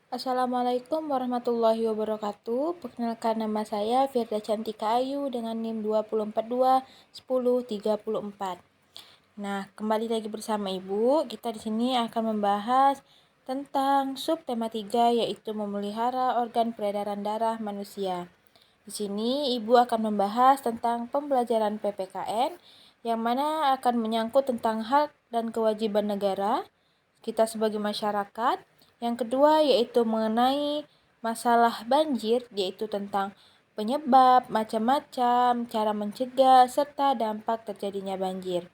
Assalamualaikum warahmatullahi wabarakatuh. Perkenalkan, nama saya Firda Cantika Ayu dengan NIM 242103034. Nah, kembali lagi bersama Ibu. Kita di sini akan membahas tentang subtema 3, yaitu memelihara organ peredaran darah manusia. Di sini Ibu akan membahas tentang pembelajaran PPKN yang mana akan menyangkut tentang hak dan kewajiban negara kita sebagai masyarakat. Yang kedua yaitu mengenai masalah banjir, yaitu tentang penyebab, macam-macam, cara mencegah, serta dampak terjadinya banjir.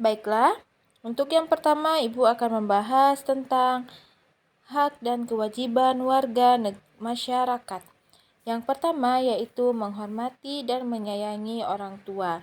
Baiklah, untuk yang pertama Ibu akan membahas tentang hak dan kewajiban warga masyarakat. Yang pertama yaitu menghormati dan menyayangi orang tua.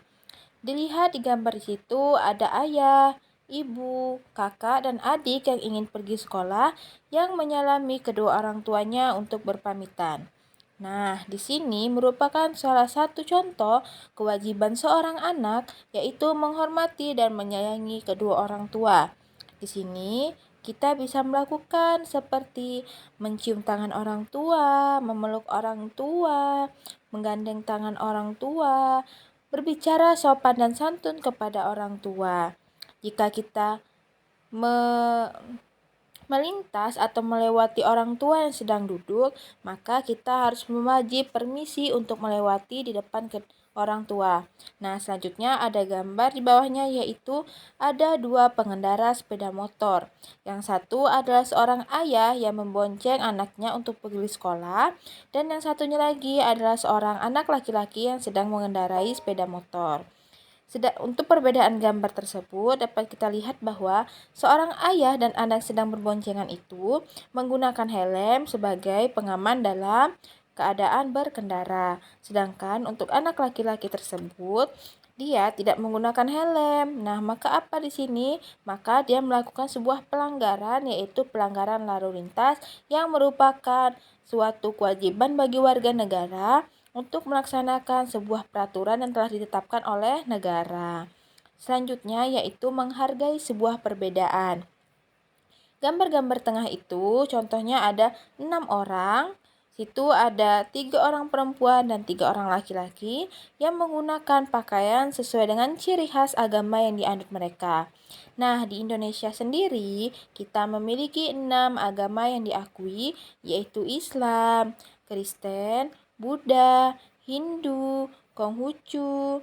Dilihat di gambar di situ ada ayah, ibu, kakak, dan adik yang ingin pergi sekolah yang menyalami kedua orang tuanya untuk berpamitan. Nah, di sini merupakan salah satu contoh kewajiban seorang anak, yaitu menghormati dan menyayangi kedua orang tua. Di sini kita bisa melakukan seperti mencium tangan orang tua, memeluk orang tua, menggandeng tangan orang tua, berbicara sopan dan santun kepada orang tua. Jika kita melintas atau melewati orang tua yang sedang duduk, maka kita harus mewajib permisi untuk melewati di depan orang tua. Nah, selanjutnya ada gambar di bawahnya, yaitu ada dua pengendara sepeda motor. Yang satu adalah seorang ayah yang membonceng anaknya untuk pergi sekolah, dan yang satunya lagi adalah seorang anak laki-laki yang sedang mengendarai sepeda motor. Untuk perbedaan gambar tersebut dapat kita lihat bahwa seorang ayah dan anak sedang berboncengan itu menggunakan helm sebagai pengaman dalam keadaan berkendara. Sedangkan untuk anak laki-laki tersebut dia tidak menggunakan helm. Nah, maka apa di sini? Maka dia melakukan sebuah pelanggaran, yaitu pelanggaran lalu lintas yang merupakan suatu kewajiban bagi warga negara untuk melaksanakan sebuah peraturan yang telah ditetapkan oleh negara. Selanjutnya yaitu menghargai sebuah perbedaan. Gambar-gambar tengah itu contohnya ada 6 orang. Situ ada 3 orang perempuan dan 3 orang laki-laki yang menggunakan pakaian sesuai dengan ciri khas agama yang dianut mereka. Nah, di Indonesia sendiri kita memiliki 6 agama yang diakui, yaitu Islam, Kristen, Buddha, Hindu, Konghucu.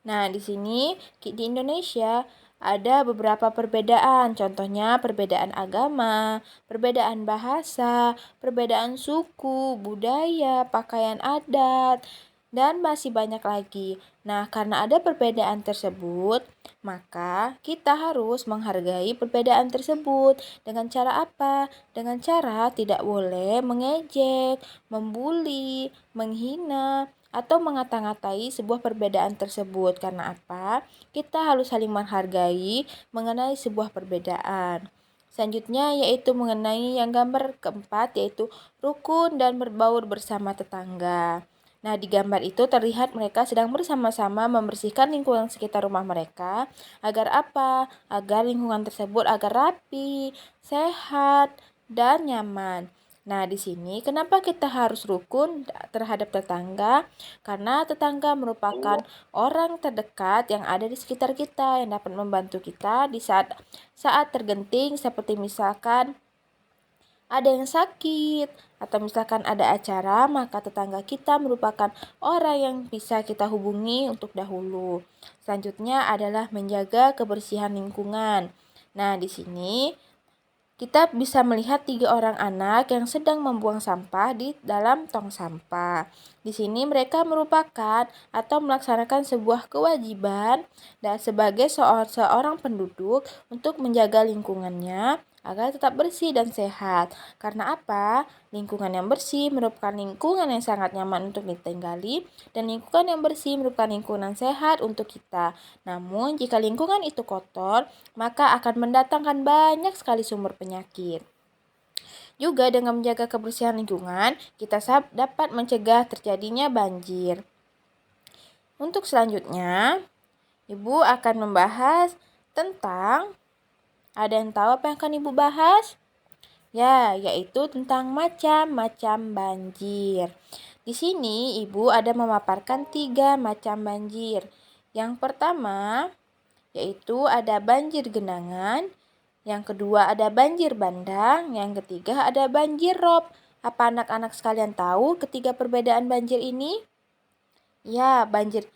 Nah, di sini di Indonesia ada beberapa perbedaan, contohnya perbedaan agama, perbedaan bahasa, perbedaan suku, budaya, pakaian adat, dan masih banyak lagi. Nah, karena ada perbedaan tersebut, maka kita harus menghargai perbedaan tersebut. Dengan cara apa? Dengan cara tidak boleh mengejek, membuli, menghina, atau mengata-ngatai sebuah perbedaan tersebut. Karena apa? Kita harus saling menghargai mengenai sebuah perbedaan. Selanjutnya yaitu mengenai yang gambar keempat, yaitu rukun dan berbaur bersama tetangga. Nah, di gambar itu terlihat mereka sedang bersama-sama membersihkan lingkungan sekitar rumah mereka. Agar apa? Agar lingkungan tersebut agar rapi, sehat, dan nyaman. Nah, di sini kenapa kita harus rukun terhadap tetangga? Karena tetangga merupakan orang terdekat yang ada di sekitar kita yang dapat membantu kita di saat tergenting, seperti misalkan ada yang sakit atau misalkan ada acara, maka tetangga kita merupakan orang yang bisa kita hubungi untuk dahulu. Selanjutnya adalah menjaga kebersihan lingkungan. Nah, di sini kita bisa melihat 3 orang anak yang sedang membuang sampah di dalam tong sampah. Di sini mereka merupakan atau melaksanakan sebuah kewajiban dan sebagai seorang penduduk untuk menjaga lingkungannya agar tetap bersih dan sehat. Karena apa? Lingkungan yang bersih merupakan lingkungan yang sangat nyaman untuk ditinggali, dan lingkungan yang bersih merupakan lingkungan sehat untuk kita. Namun, jika lingkungan itu kotor, maka akan mendatangkan banyak sekali sumber penyakit. Juga dengan menjaga kebersihan lingkungan, kita dapat mencegah terjadinya banjir. Untuk selanjutnya, Ibu akan membahas tentang Ada yang tahu apa yang akan Ibu bahas? Ya, yaitu tentang macam-macam banjir. Di sini Ibu ada memaparkan 3 macam banjir. Yang pertama, yaitu ada banjir genangan. Yang kedua ada banjir bandang. Yang ketiga ada banjir rob. Apa anak-anak sekalian tahu ketiga perbedaan banjir ini? Ya, banjir.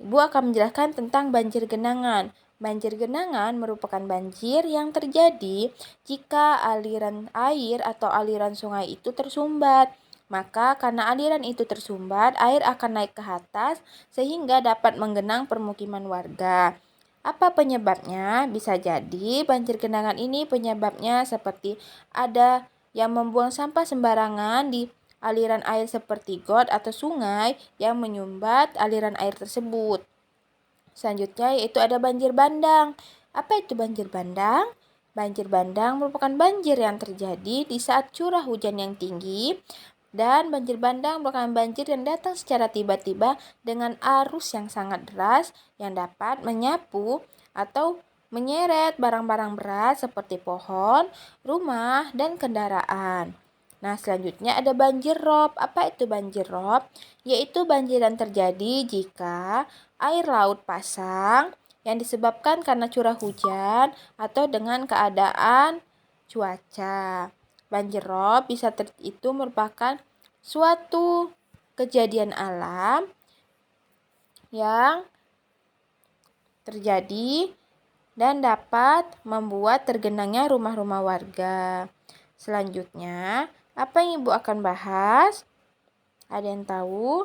Ibu akan menjelaskan tentang banjir genangan. Banjir genangan merupakan banjir yang terjadi jika aliran air atau aliran sungai itu tersumbat. Maka karena aliran itu tersumbat, air akan naik ke atas sehingga dapat menggenang permukiman warga. Apa penyebabnya? Bisa jadi banjir genangan ini penyebabnya seperti ada yang membuang sampah sembarangan di aliran air seperti got atau sungai yang menyumbat aliran air tersebut. Selanjutnya yaitu ada banjir bandang. Apa itu banjir bandang? Banjir bandang merupakan banjir yang terjadi di saat curah hujan yang tinggi, dan banjir bandang merupakan banjir yang datang secara tiba-tiba dengan arus yang sangat deras yang dapat menyapu atau menyeret barang-barang berat seperti pohon, rumah, dan kendaraan. Nah, selanjutnya ada banjir rob. Apa itu banjir rob? Yaitu banjir yang terjadi jika air laut pasang yang disebabkan karena curah hujan atau dengan keadaan cuaca. Banjir rob itu merupakan suatu kejadian alam yang terjadi dan dapat membuat tergenangnya rumah-rumah warga. Selanjutnya, apa yang Ibu akan bahas? Ada yang tahu?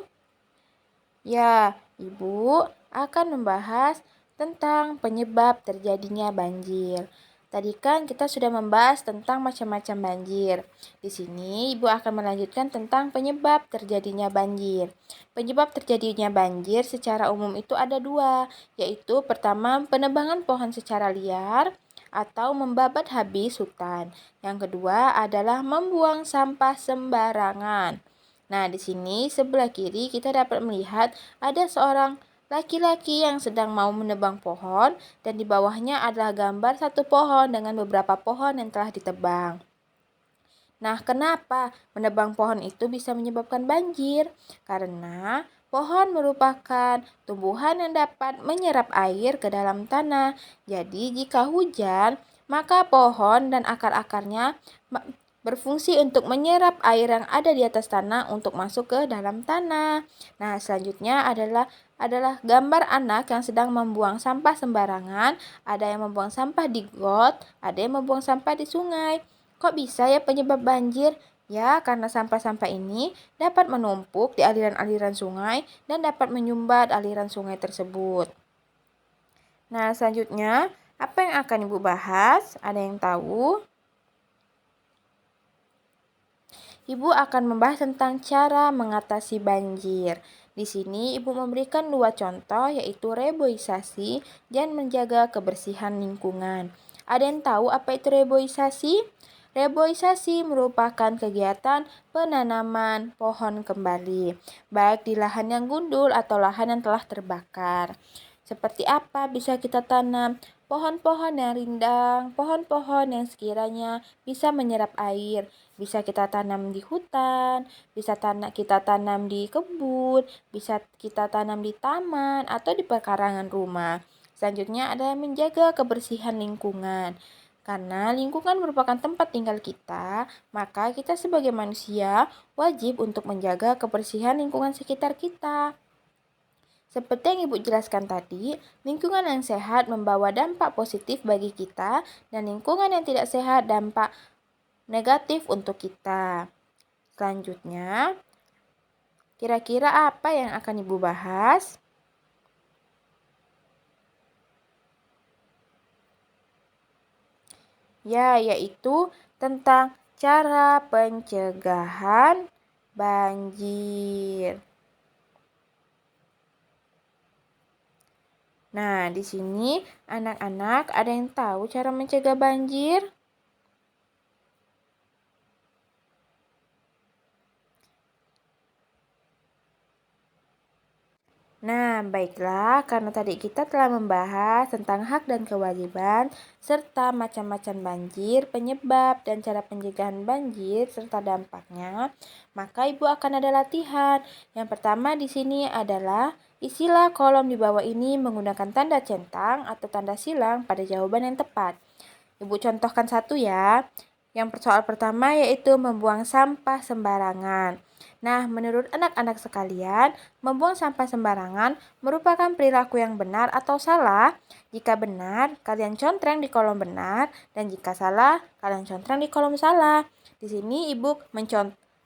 Ya, Ibu akan membahas tentang penyebab terjadinya banjir. Tadi kan kita sudah membahas tentang macam-macam banjir. Di sini Ibu akan melanjutkan tentang penyebab terjadinya banjir. Penyebab terjadinya banjir secara umum itu ada 2, yaitu pertama penebangan pohon secara liar atau membabat habis hutan. Yang kedua adalah membuang sampah sembarangan. Nah, di sini sebelah kiri kita dapat melihat ada seorang laki-laki yang sedang mau menebang pohon, dan di bawahnya adalah gambar satu pohon dengan beberapa pohon yang telah ditebang. Nah, kenapa menebang pohon itu bisa menyebabkan banjir? Karena pohon merupakan tumbuhan yang dapat menyerap air ke dalam tanah. Jadi, jika hujan, maka pohon dan akar-akarnya berfungsi untuk menyerap air yang ada di atas tanah untuk masuk ke dalam tanah. Nah, selanjutnya adalah gambar anak yang sedang membuang sampah sembarangan. Ada yang membuang sampah di got, ada yang membuang sampah di sungai. Kok bisa ya penyebab banjir? Ya, karena sampah-sampah ini dapat menumpuk di aliran-aliran sungai dan dapat menyumbat aliran sungai tersebut. Nah, selanjutnya, apa yang akan Ibu bahas? Ada yang tahu? Ibu akan membahas tentang cara mengatasi banjir. Di sini Ibu memberikan 2 contoh, yaitu reboisasi dan menjaga kebersihan lingkungan. Ada yang tahu apa itu reboisasi? Reboisasi merupakan kegiatan penanaman pohon kembali, baik di lahan yang gundul atau lahan yang telah terbakar. Seperti apa bisa kita tanam? Pohon-pohon yang rindang, pohon-pohon yang sekiranya bisa menyerap air. Bisa kita tanam di hutan, bisa kita tanam di kebun, bisa kita tanam di taman atau di pekarangan rumah. Selanjutnya ada yang menjaga kebersihan lingkungan. Karena lingkungan merupakan tempat tinggal kita, maka kita sebagai manusia wajib untuk menjaga kebersihan lingkungan sekitar kita. Seperti yang Ibu jelaskan tadi, lingkungan yang sehat membawa dampak positif bagi kita, dan lingkungan yang tidak sehat dampak negatif untuk kita. Selanjutnya, kira-kira apa yang akan Ibu bahas? Ya, yaitu tentang cara pencegahan banjir. Nah, di sini anak-anak ada yang tahu cara mencegah banjir? Nah, baiklah, karena tadi kita telah membahas tentang hak dan kewajiban, serta macam-macam banjir, penyebab, dan cara pencegahan banjir, serta dampaknya, maka Ibu akan ada latihan. Yang pertama di sini adalah isilah kolom di bawah ini menggunakan tanda centang atau tanda silang pada jawaban yang tepat. Ibu contohkan satu ya. Yang soal pertama yaitu membuang sampah sembarangan. Nah, menurut anak-anak sekalian, membuang sampah sembarangan merupakan perilaku yang benar atau salah? Jika benar, kalian contreng di kolom benar, dan jika salah, kalian contreng di kolom salah. Di sini Ibu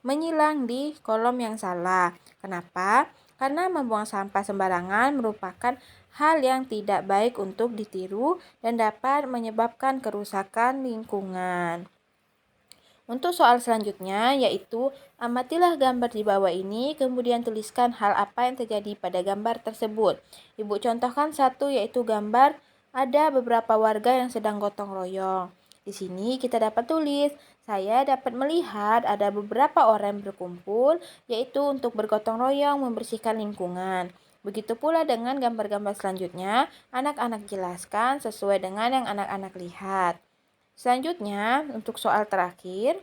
menyilang di kolom yang salah. Kenapa? Karena membuang sampah sembarangan merupakan hal yang tidak baik untuk ditiru dan dapat menyebabkan kerusakan lingkungan. Untuk soal selanjutnya yaitu amatilah gambar di bawah ini, kemudian tuliskan hal apa yang terjadi pada gambar tersebut. Ibu contohkan satu yaitu gambar ada beberapa warga yang sedang gotong royong. Di sini kita dapat tulis, saya dapat melihat ada beberapa orang berkumpul yaitu untuk bergotong royong membersihkan lingkungan. Begitu pula dengan gambar-gambar selanjutnya, anak-anak jelaskan sesuai dengan yang anak-anak lihat. Selanjutnya, untuk soal terakhir,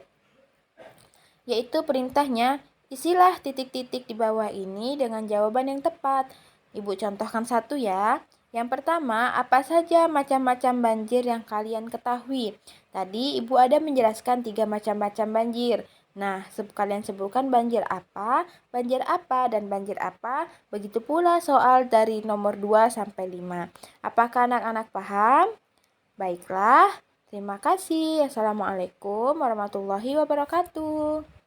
yaitu perintahnya, isilah titik-titik di bawah ini dengan jawaban yang tepat. Ibu contohkan satu ya. Yang pertama, apa saja macam-macam banjir yang kalian ketahui? Tadi Ibu ada menjelaskan 3 macam-macam banjir. Nah, kalian sebutkan banjir apa, dan banjir apa. Begitu pula soal dari nomor 2 sampai 5. Apakah anak-anak paham? Baiklah. Terima kasih. Assalamualaikum warahmatullahi wabarakatuh.